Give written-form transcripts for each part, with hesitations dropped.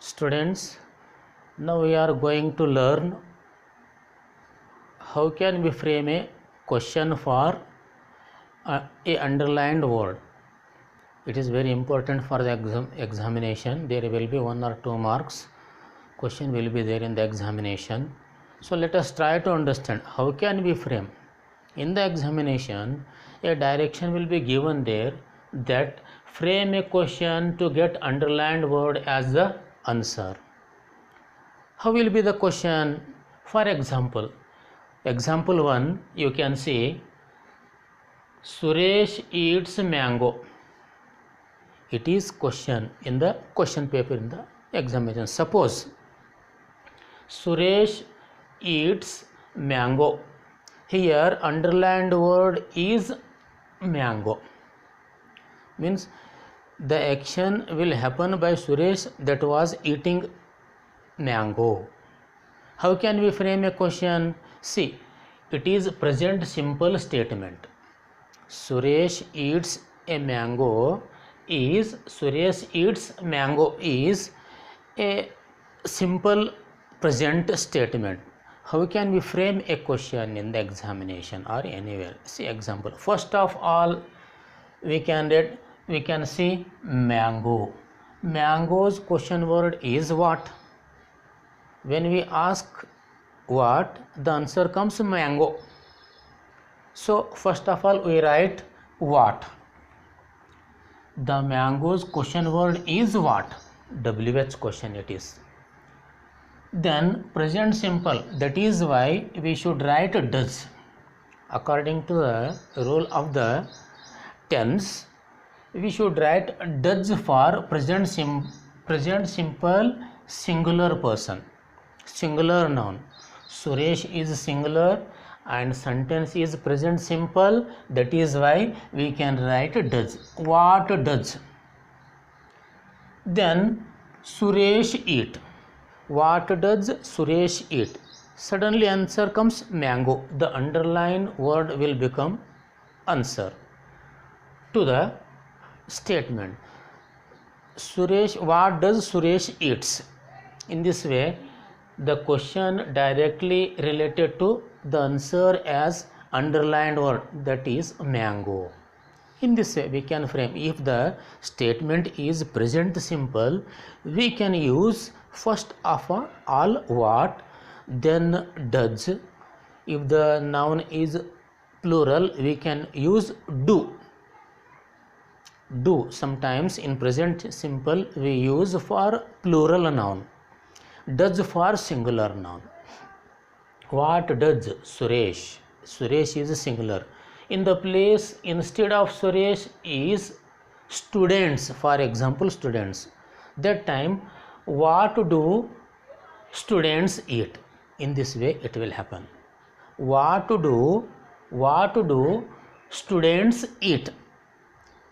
Students, now we are going to learn how can we frame a question for a underlined word. It is very important for the examination. There will be 1 or 2 marks. Question will be there in the examination. So let us try to understand how can we frame. In the examination, a direction will be given there that frame a question to get underlined word as the answer. How will be the question? For example, example 1, you can see Suresh eats mango. It is question in the question paper in the examination. Suppose Suresh eats mango. Here underlined word is mango. Means the action will happen by Suresh that was eating mango. How can we frame a question? See, it is present simple statement. Suresh eats a mango is Suresh eats mango is a simple present statement. How can we frame a question in the examination or anywhere? See example. First of all, we can see mango. Mango's question word is what? When we ask what, the answer comes mango. So first of all we write what. The mango's question word is what? WH question it is. Then present simple, that is why we should write does. According to the rule of the tense, we should write does for present simple singular person, singular noun. Suresh is singular and sentence is present simple, that is why we can write does. What does? Then Suresh eat. What does Suresh eat? Suddenly answer comes mango. The underlined word will become answer to the statement. Suresh, what does Suresh eats? In this way, the question directly related to the answer as underlined word, that is mango. In this way we can frame. If the statement is present simple, we can use first of all what, then does. If the noun is plural, we can use do. Do. Sometimes in present simple we use for plural noun, does for singular noun. What does Suresh? Suresh is singular. In the place instead of Suresh is students, for example students. That time what do students eat? In this way it will happen. What do students eat?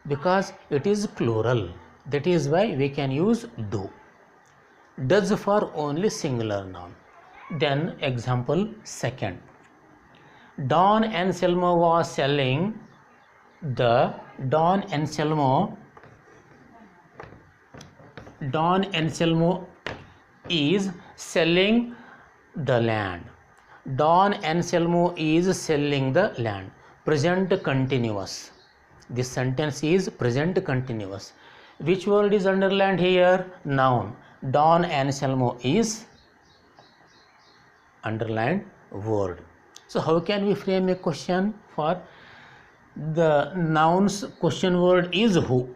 Because it is plural, that is why we can use do. Does for only singular noun. Then example second. Don Anselmo was selling the Don Anselmo is selling the land. Don Anselmo is selling the land. Present continuous. This sentence is present continuous. Which word is underlined here? Noun. Don Anselmo is underlined word. So how can we frame a question for the noun's question word is who?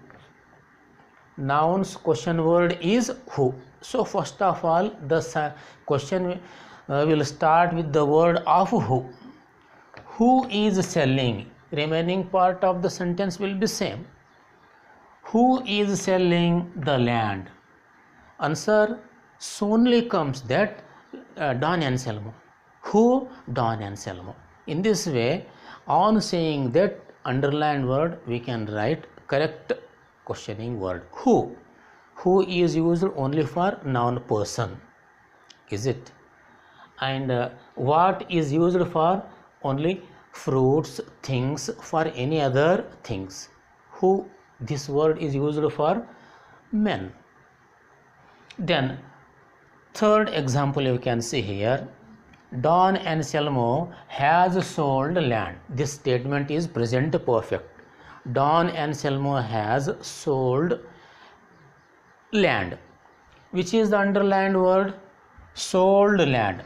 Noun's question word is who. So first of all the question will start with the word of who. Who is selling? Remaining part of the sentence will be same. Who is selling the land? Answer solely comes that Don Anselmo. Who? Don Anselmo. In this way, on saying that underlined word, we can write correct questioning word. Who? Who is used only for noun person. Is it? And what is used for only fruits, things, for any other things. Who? This word is used for men. Then third example you can see here. Don Anselmo has sold land. This statement is present perfect. Don Anselmo has sold land. Which is the underlined word? Sold land.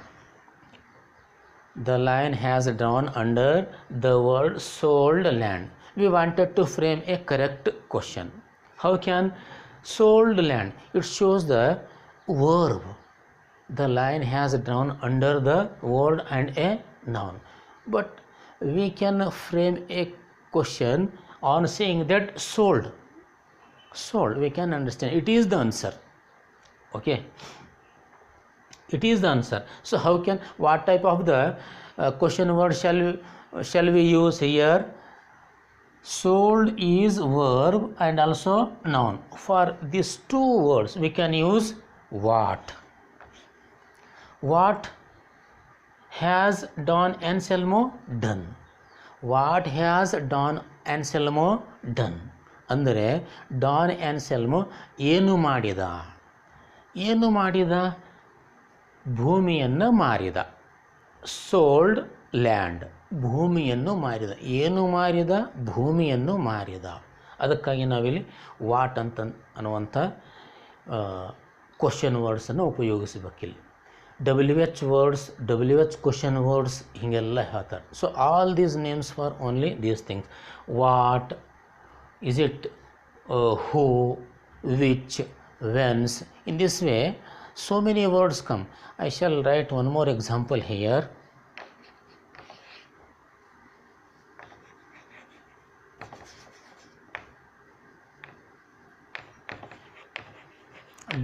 The line has drawn under the word sold land. We wanted to frame a correct question. How can sold land? It shows the verb. The line has drawn under the word and a noun. But we can frame a question on saying that sold. Sold, we can understand. It is the answer. Okay. It is the answer. So how can, what type of the question word shall we use here? Sold is verb and also noun. For these two words we can use what. What has Don Anselmo done? What has Don Anselmo done? ಅಂದರೆ Don Anselmo ಏನು ಮಾಡಿದ? ಏನು ಮಾಡಿದ? ಭೂಮಿಯನ್ನು ಮಾರಿದ. Sold land, ಭೂಮಿಯನ್ನು ಮಾರಿದ. ಏನು ಮಾರಿದ? ಭೂಮಿಯನ್ನು ಮಾರಿದ. ಅದಕ್ಕಾಗಿ ನಾವಿಲ್ಲಿ ವಾಟ್ ಅಂತ ಅನ್ನುವಂಥ ಕ್ವಶನ್ ವರ್ಡ್ಸನ್ನು ಉಪಯೋಗಿಸಬೇಕಿಲ್ಲಿ. WH words, WH question words ಹಿಂಗೆಲ್ಲ ಹೇಳ್ತಾರೆ. So all these names for only these things. What, is it, who, which, whence. In this way so many words come. I shall write one more example here.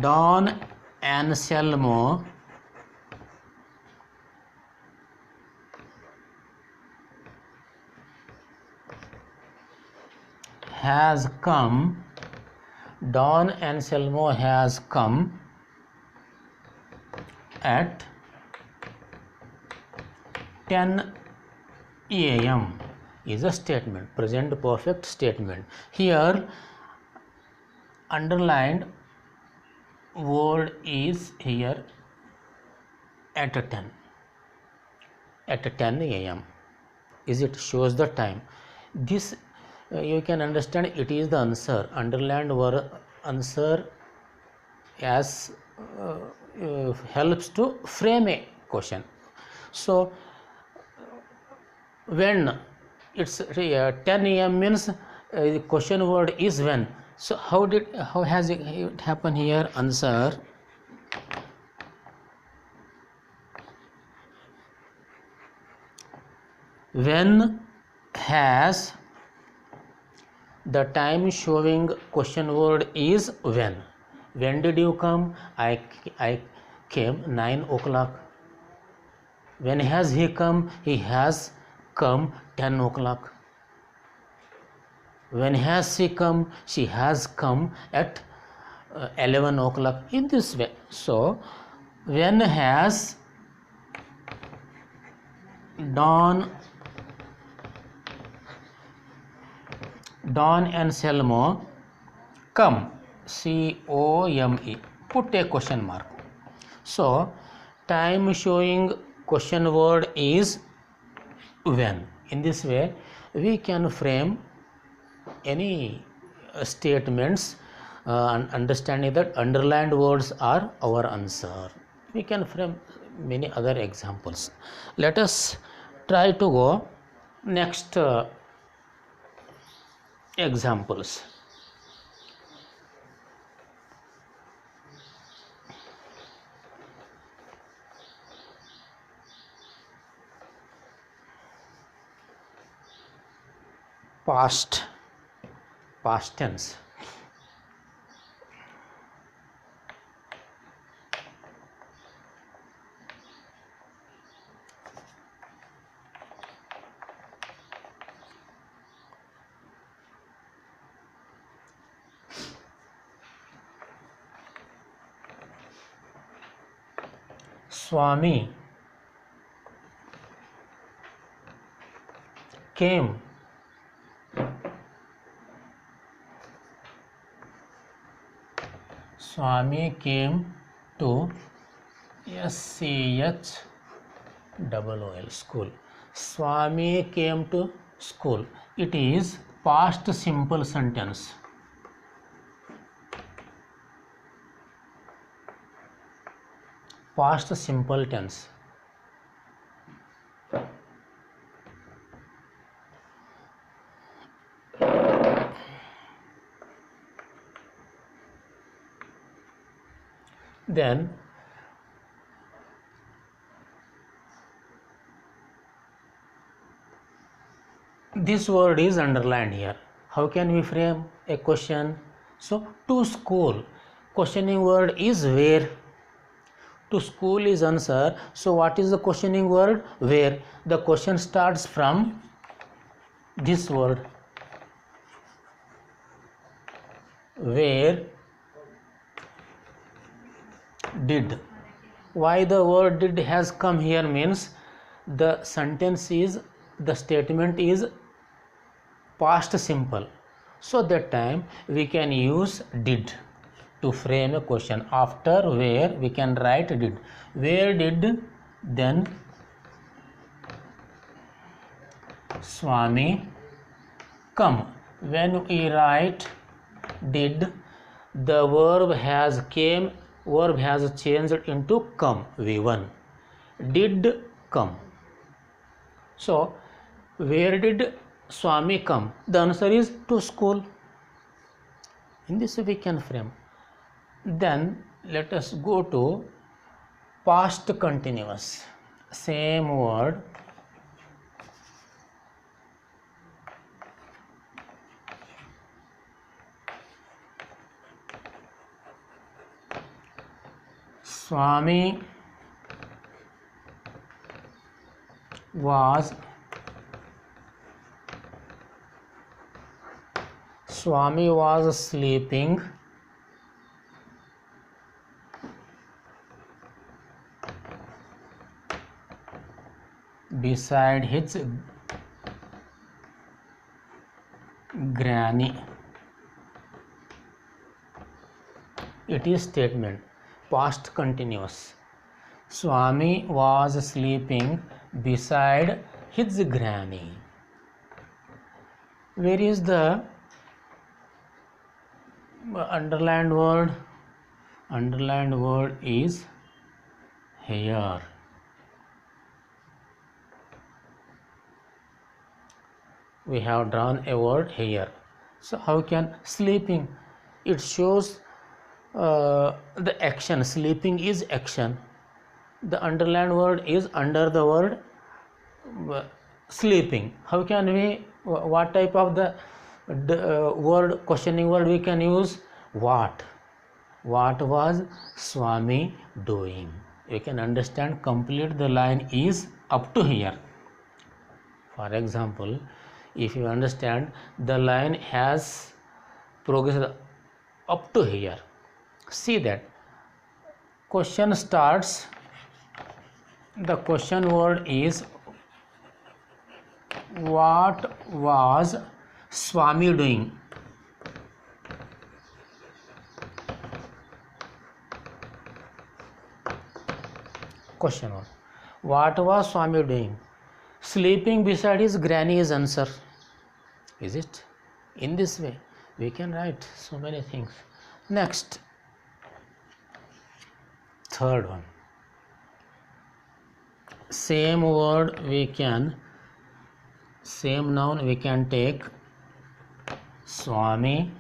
Don Anselmo has come. Don Anselmo has come at 10 a.m. is a statement, present perfect statement. Here underlined word is here at 10. At 10 a.m. is it shows the time. This you can understand it is the answer. Underlined word answer as helps to frame a question. So when it's 10 a.m. means the question word is when. So how has it happened here? Answer when has. The time showing question word is when. When did you come? I came 9 o'clock. When has he come? He has come 10 o'clock. When has she come? She has come at 11 o'clock. In this way. So when has Don Anselmo come? C-O-M-E. Put a question mark. So time showing question word is when. In this way we can frame any statements understanding that underlined words are our answer. We can frame many other examples. Let us try to go next examples. Past tense. Swami came Swami came to SCHOOL school. Swami came to school. It is past simple sentence. Past simple tense. Then this word is underlined here. How can we frame a question? So to school, questioning word is where. To school is answer. So what is the questioning word? Where. The question starts from this word, where did. Why the word did has come here means the sentence is, the statement is past simple, so that time we can use did to frame a question. After where we can write did. Where did then Swami come. When we write did, the verb has came, verb has changed into come, V1. Did come. So where did Swami come? The answer is to school. In this way we can frame. Then let us go to past continuous. Same word, Swami was sleeping beside his granny. It is statement, past continuous. Swami was sleeping beside his granny. Where is the underlined word? Underlined word is here. We have drawn a word here. So how can sleeping? It shows the action. Sleeping is action. The underlined word is under the word sleeping. How can we, what type of the word, questioning word we can use? What was Swami doing? You can understand, complete the line is up to here. For example, if you understand the line has progressed up to here, see that question starts, the question word is what was Swami doing? Question word, what was Swami doing? Sleeping beside his granny is answer. Is it? In this way we can write so many things. Next, third one, same word we can, same noun we can take. Swami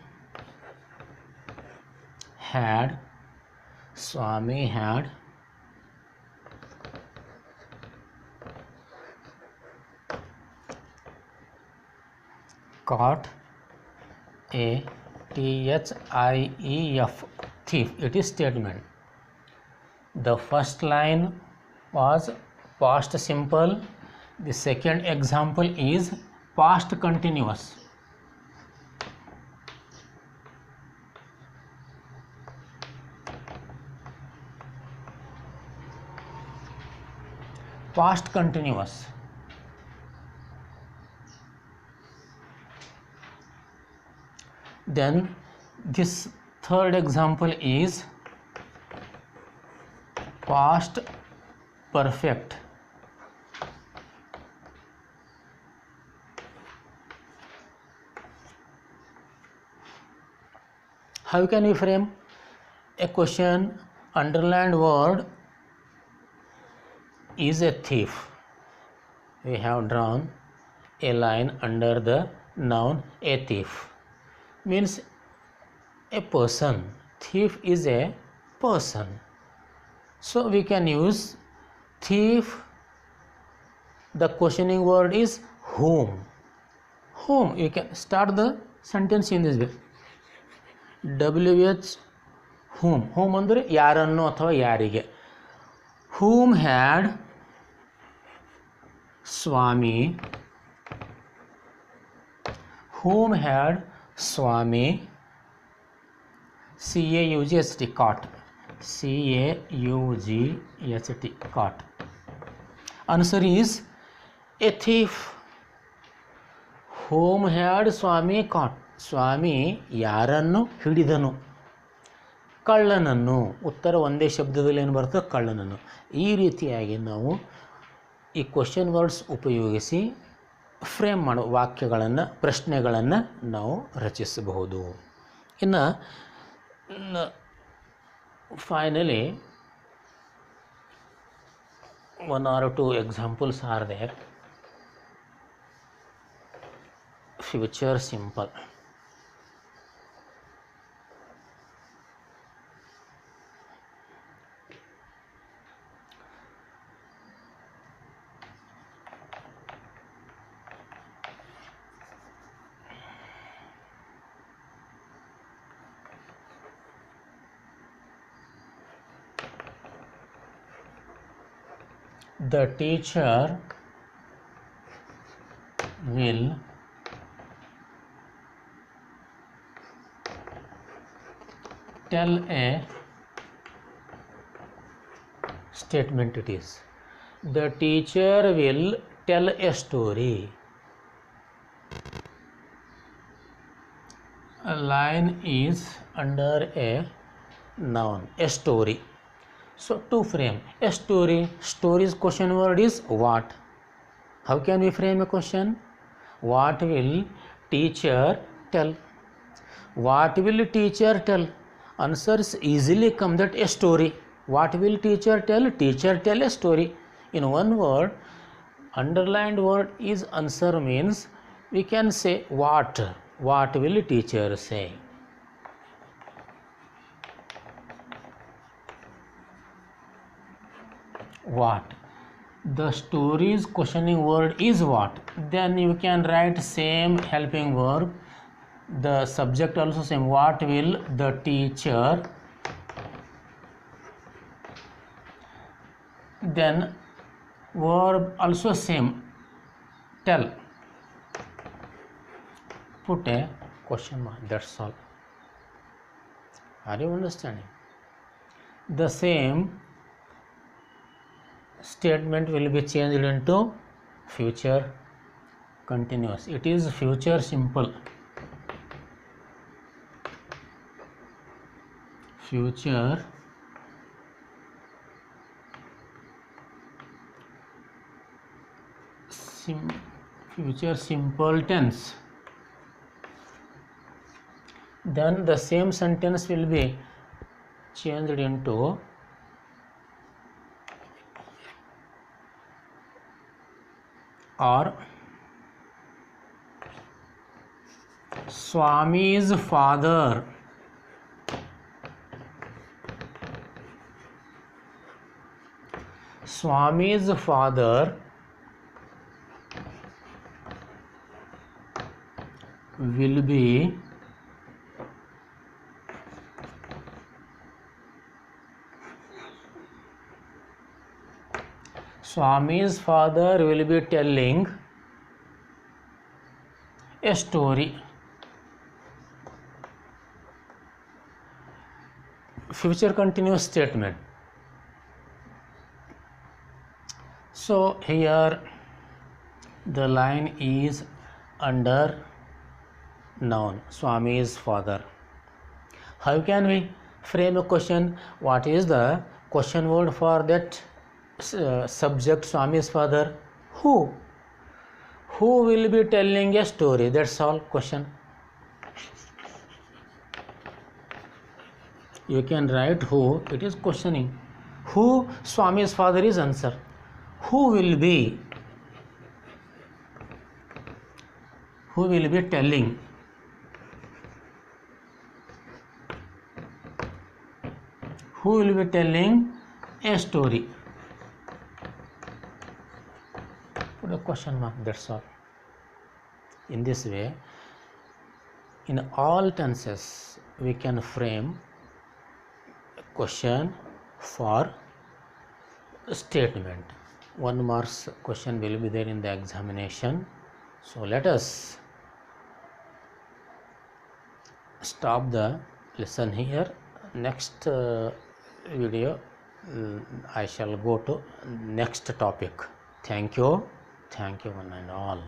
had caught a thief, thief. It is statement. The first line was past simple. The second example is past continuous. Past continuous. Then this Third example is past perfect. How can we frame a question? Underlined word is a thief. We have drawn a line under the noun a thief. Means a person. Thief is a person. So we can use thief. The questioning word is whom. Whom. You can start the sentence in this way. WH whom. Whom ಅಂದರೆ ಯಾರನ್ನು ಅಥವಾ ಯಾರಿಗೆ. Whom had Swami. Whom had Swami CAUGST caught. CAUGST caught. Answer is a thief. Whom had Swami caught. ಸ್ವಾಮಿ ಯಾರನ್ನು ಹಿಡಿದನು? ಕಳ್ಳನನ್ನು. ಉತ್ತರ ಒಂದೇ ಶಬ್ದದಲ್ಲಿ ಏನು ಬರ್ತದೆ? ಕಳ್ಳನನ್ನು. ಈ ರೀತಿಯಾಗಿ ನಾವು ಈ ಕ್ವಶನ್ ವರ್ಡ್ಸ್ ಉಪಯೋಗಿಸಿ ಫ್ರೇಮ್ ಮಾಡೋ ವಾಕ್ಯಗಳನ್ನು, ಪ್ರಶ್ನೆಗಳನ್ನು ನಾವು ರಚಿಸಬಹುದು. ಇನ್ನು finally 1 or 2 examples are there. Future simple. The teacher will tell a statement. It is the teacher will tell a story. A line is under a noun, a story. So to frame a story, story's question word is what. How can we frame a question? What will teacher tell? What will teacher tell? Answers easily come that a story. What will teacher tell? Teacher tell a story. In one word, underlined word is answer means we can say what. What will teacher say? What. The story's questioning word is what. Then you can write same helping verb. The subject also same. What will the teacher? Then verb also same. Tell. Put a question mark. That's all. Are you understanding? The same statement will be changed into future continuous. It is future simple. Future simple tense. Then the same sentence will be changed into or Swami's father will be Swami's father will be telling a story. Future continuous statement. So here the line is under noun Swami's father. How can we frame a question? What is the question word for that subject, Swami's father? Who? Who will be telling a story? That's all question. You can write who, it is questioning. Who? Swami's father is answer. Who will be? Who will be telling? Who will be telling a story? Put a question mark, that's all. In this way, in all tenses, we can frame a question for a statement. 1 marks question will be there in the examination. So let us stop the lesson here. Next video I shall go to next topic. Thank you one and all.